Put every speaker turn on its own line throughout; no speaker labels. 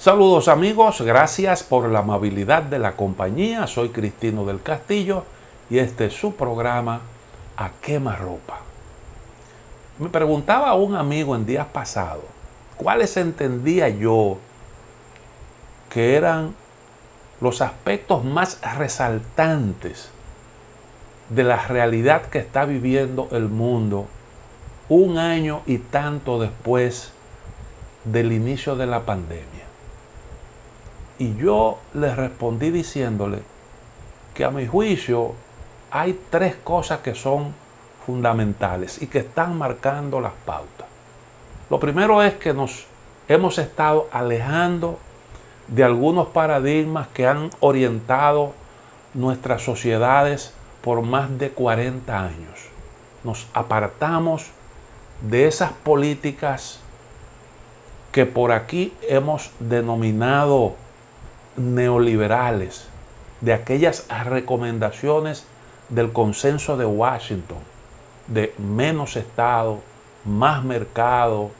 Saludos amigos, gracias por la amabilidad de la compañía. Soy Cristino del Castillo y este es su programa A Quemarropa. Me preguntaba un amigo en días pasados cuáles entendía yo que eran los aspectos más resaltantes de la realidad que está viviendo el mundo un año y tanto después del inicio de la pandemia. Y yo le respondí diciéndole que a mi juicio hay tres cosas que son fundamentales y que están marcando las pautas. Lo primero es que nos hemos estado alejando de algunos paradigmas que han orientado nuestras sociedades por más de 40 años. Nos apartamos de esas políticas que por aquí hemos denominado neoliberales, de aquellas recomendaciones del consenso de Washington, de menos Estado, más mercado,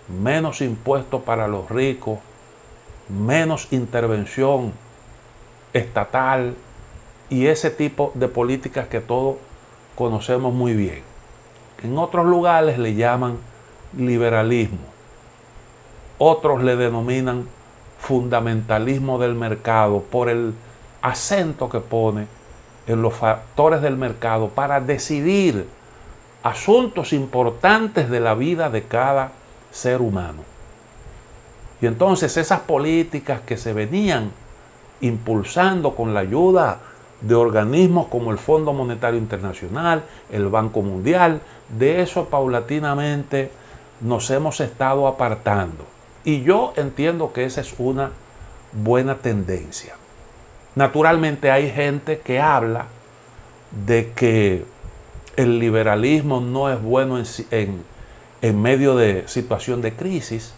menos impuestos para los ricos, menos intervención estatal y ese tipo de políticas que todos conocemos muy bien. En otros lugares le llaman liberalismo, otros le denominan fundamentalismo del mercado por el acento que pone en los factores del mercado para decidir asuntos importantes de la vida de cada ser humano. Y entonces esas políticas que se venían impulsando con la ayuda de organismos como el Fondo Monetario Internacional, el Banco Mundial, de eso paulatinamente nos hemos estado apartando. Y yo entiendo que esa es una buena tendencia. Naturalmente hay gente que habla de que el liberalismo no es bueno en medio de situación de crisis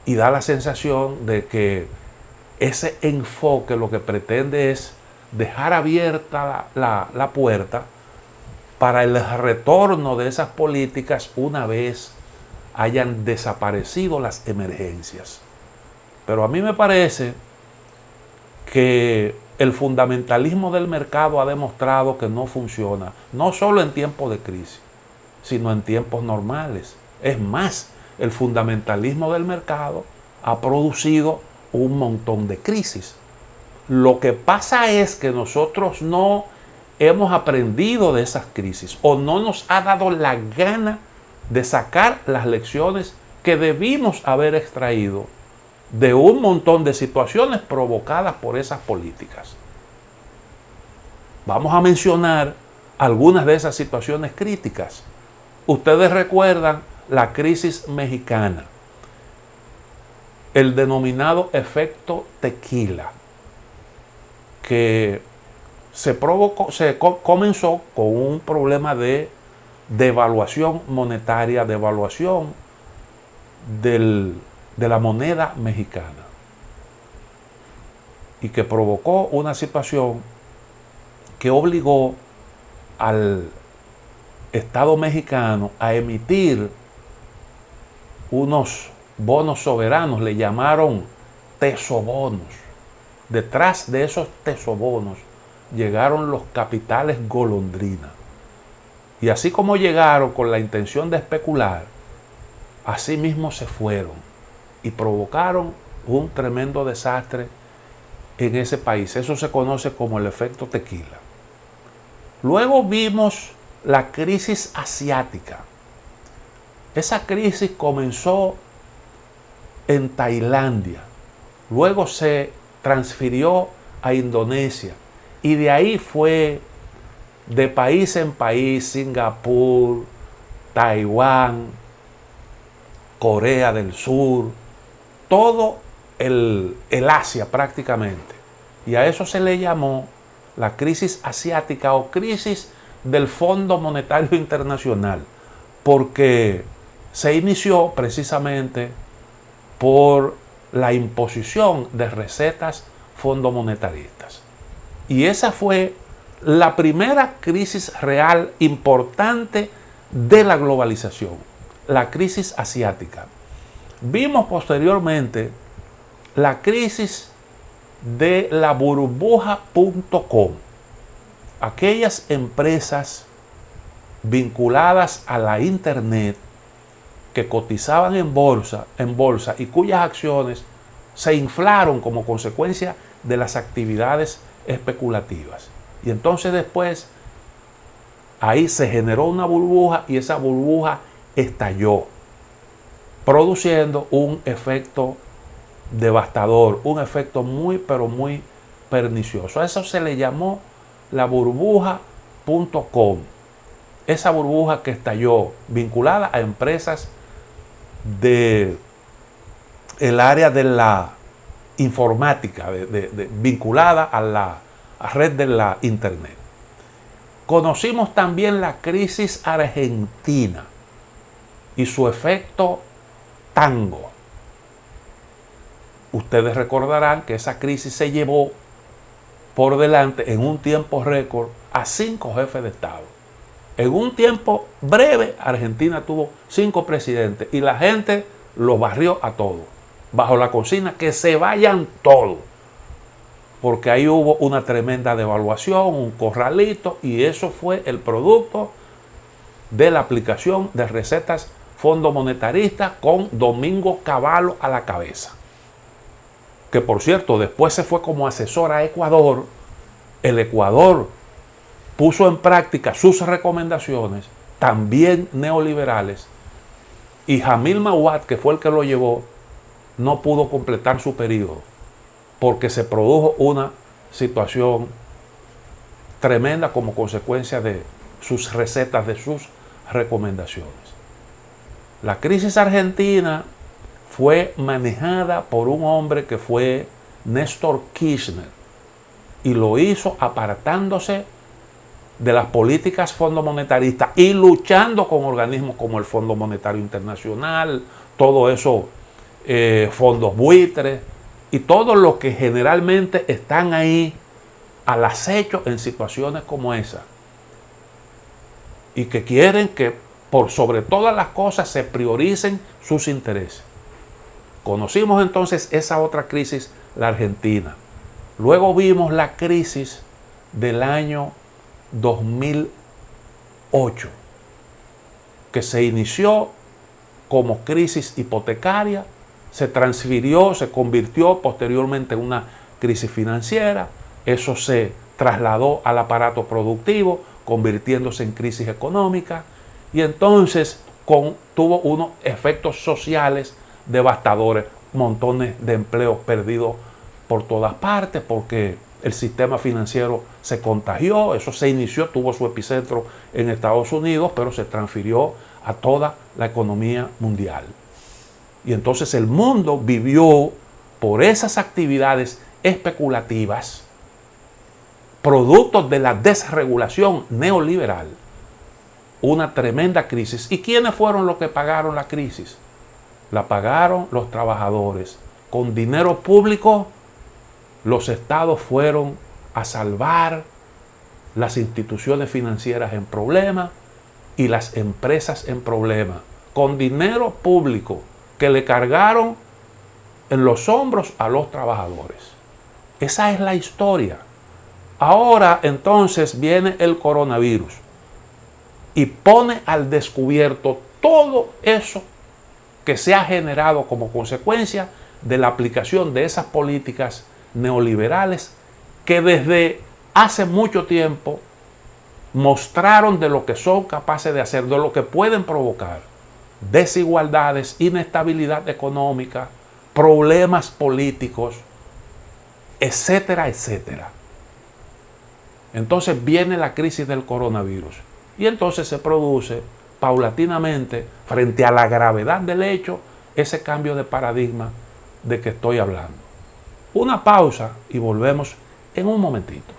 y da la sensación de que ese enfoque lo que pretende es dejar abierta la puerta para el retorno de esas políticas una vez hayan desaparecido las emergencias. Pero a mí me parece que el fundamentalismo del mercado ha demostrado que no funciona, no solo en tiempos de crisis, sino en tiempos normales. Es más, el fundamentalismo del mercado ha producido un montón de crisis. Lo que pasa es que nosotros no hemos aprendido de esas crisis o no nos ha dado la gana de sacar las lecciones que debimos haber extraído de un montón de situaciones provocadas por esas políticas. Vamos a mencionar algunas de esas situaciones críticas. Ustedes recuerdan la crisis mexicana, el denominado efecto tequila, que comenzó con un problema de devaluación monetaria, devaluación de la moneda mexicana, y que provocó una situación que obligó al Estado mexicano a emitir unos bonos soberanos, le llamaron tesobonos. Detrás de esos tesobonos llegaron los capitales golondrina. Y así como llegaron con la intención de especular, así mismo se fueron y provocaron un tremendo desastre en ese país. Eso se conoce como el efecto tequila. Luego vimos la crisis asiática. Esa crisis comenzó en Tailandia, luego se transfirió a Indonesia y de ahí fue de país en país: Singapur, Taiwán, Corea del Sur, todo el Asia prácticamente. Y a eso se le llamó la crisis asiática o crisis del Fondo Monetario Internacional, porque se inició precisamente por la imposición de recetas fondomonetaristas. Y esa fue la primera crisis real importante de la globalización, la crisis asiática. Vimos posteriormente la crisis de la burbuja.com. Aquellas empresas vinculadas a la internet que cotizaban en bolsa y cuyas acciones se inflaron como consecuencia de las actividades especulativas. Y entonces después ahí se generó una burbuja y esa burbuja estalló, produciendo un efecto devastador, un efecto muy pero muy pernicioso. A eso se le llamó la burbuja.com. Esa burbuja que estalló vinculada a empresas de el área de la informática, vinculada a la red de la internet. Conocimos también la crisis argentina y su efecto tango. Ustedes recordarán que esa crisis se llevó por delante en un tiempo récord a 5 jefes de Estado. En un tiempo breve, Argentina tuvo 5 presidentes y la gente los barrió a todos, bajo la consigna que se vayan todos, porque ahí hubo una tremenda devaluación, un corralito, y eso fue el producto de la aplicación de recetas fondo monetarista con Domingo Cavallo a la cabeza, que por cierto después se fue como asesor a Ecuador. El Ecuador puso en práctica sus recomendaciones, también neoliberales, y Jamil Mahuad, que fue el que lo llevó, no pudo completar su periodo porque se produjo una situación tremenda como consecuencia de sus recetas, de sus recomendaciones. La crisis argentina fue manejada por un hombre que fue Néstor Kirchner y lo hizo apartándose de las políticas fondomonetaristas y luchando con organismos como el Fondo Monetario Internacional, todo eso, fondos buitres y todos los que generalmente están ahí al acecho en situaciones como esa y que quieren que por sobre todas las cosas se prioricen sus intereses. Conocimos entonces esa otra crisis, la Argentina. Luego vimos la crisis del año 2008, que se inició como crisis hipotecaria, se transfirió, se convirtió posteriormente en una crisis financiera, eso se trasladó al aparato productivo, convirtiéndose en crisis económica, y entonces tuvo unos efectos sociales devastadores, montones de empleos perdidos por todas partes, porque el sistema financiero se contagió, eso se inició, tuvo su epicentro en Estados Unidos, pero se transfirió a toda la economía mundial. Y entonces el mundo vivió por esas actividades especulativas, productos de la desregulación neoliberal, una tremenda crisis. ¿Y quiénes fueron los que pagaron la crisis? La pagaron los trabajadores. Con dinero público, los estados fueron a salvar las instituciones financieras en problemas y las empresas en problemas, con dinero público que le cargaron en los hombros a los trabajadores. Esa es la historia. Ahora entonces viene el coronavirus y pone al descubierto todo eso que se ha generado como consecuencia de la aplicación de esas políticas neoliberales que desde hace mucho tiempo mostraron de lo que son capaces de hacer, de lo que pueden provocar desigualdades, inestabilidad económica, problemas políticos, etcétera, etcétera. Entonces viene la crisis del coronavirus y entonces se produce paulatinamente, frente a la gravedad del hecho, ese cambio de paradigma de que estoy hablando. Una pausa y volvemos en un momentito.